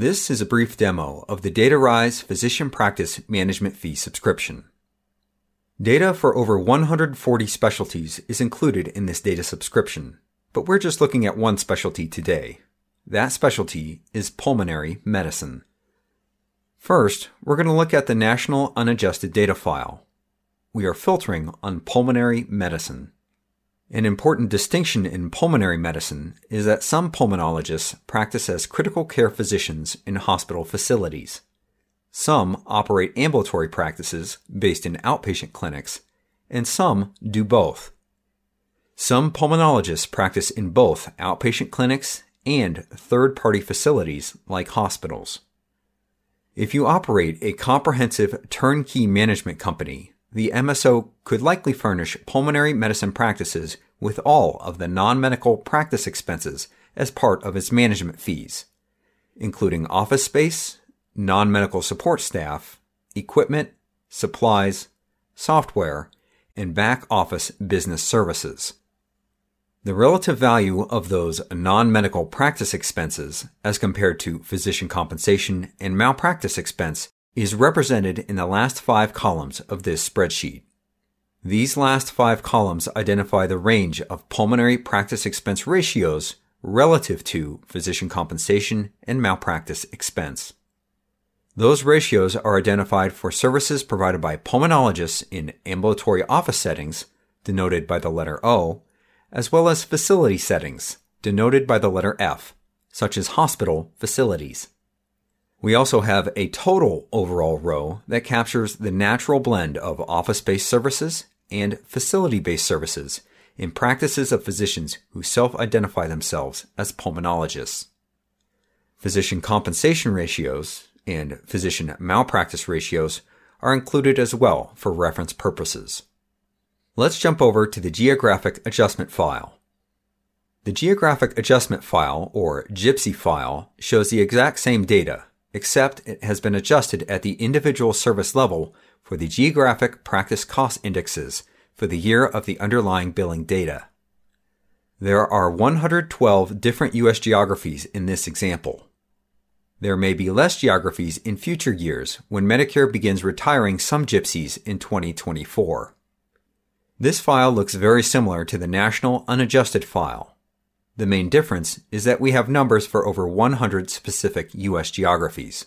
This is a brief demo of the DataRise Physician Practice Management Fee subscription. Data for over 140 specialties is included in this data subscription, but we're just looking at one specialty today. That specialty is pulmonary medicine. First, we're going to look at the National Unadjusted Data File. We are filtering on pulmonary medicine. An important distinction in pulmonary medicine is that some pulmonologists practice as critical care physicians in hospital facilities. Some operate ambulatory practices based in outpatient clinics, and some do both. Some pulmonologists practice in both outpatient clinics and third-party facilities like hospitals. If you operate a comprehensive turnkey management company, the MSO could likely furnish pulmonary medicine practices with all of the non-medical practice expenses as part of its management fees, including office space, non-medical support staff, equipment, supplies, software, and back-office business services. The relative value of those non-medical practice expenses as compared to physician compensation and malpractice expense is represented in the last 5 columns of this spreadsheet. These last 5 columns identify the range of pulmonary practice expense ratios relative to physician compensation and malpractice expense. Those ratios are identified for services provided by pulmonologists in ambulatory office settings, denoted by the letter O, as well as facility settings, denoted by the letter F, such as hospital facilities. We also have a total overall row that captures the natural blend of office-based services and facility-based services in practices of physicians who self-identify themselves as pulmonologists. Physician compensation ratios and physician malpractice ratios are included as well for reference purposes. Let's jump over to the Geographic Adjustment File. The Geographic Adjustment File, or GIPSI file, shows the exact same data, except it has been adjusted at the individual service level for the geographic practice cost indexes for the year of the underlying billing data. There are 112 different U.S. geographies in this example. There may be less geographies in future years when Medicare begins retiring some GIPSIs in 2024. This file looks very similar to the National Unadjusted File. The main difference is that we have numbers for over 100 specific U.S. geographies.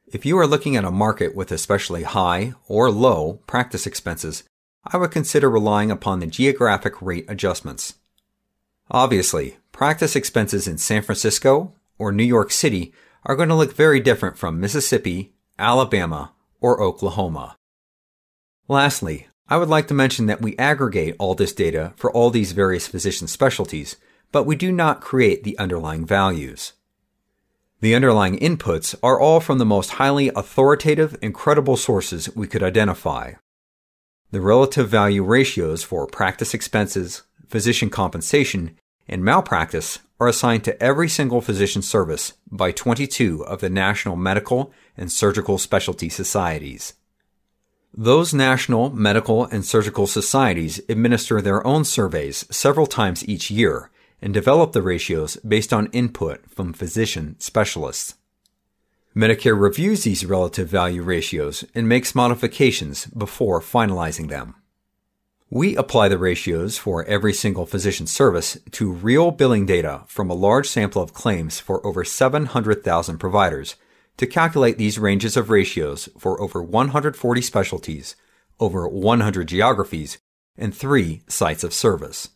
If you are looking at a market with especially high or low practice expenses, I would consider relying upon the geographic rate adjustments. Obviously, practice expenses in San Francisco or New York City are going to look very different from Mississippi, Alabama, or Oklahoma. Lastly, I would like to mention that we aggregate all this data for all these various physician specialties, but we do not create the underlying values. The underlying inputs are all from the most highly authoritative and credible sources we could identify. The relative value ratios for practice expenses, physician compensation, and malpractice are assigned to every single physician service by 22 of the National Medical and Surgical Specialty Societies. Those national medical and surgical societies administer their own surveys several times each year and develop the ratios based on input from physician specialists. Medicare reviews these relative value ratios and makes modifications before finalizing them. We apply the ratios for every single physician service to real billing data from a large sample of claims for over 700,000 providers to calculate these ranges of ratios for over 140 specialties, over 100 geographies, and 3 sites of service.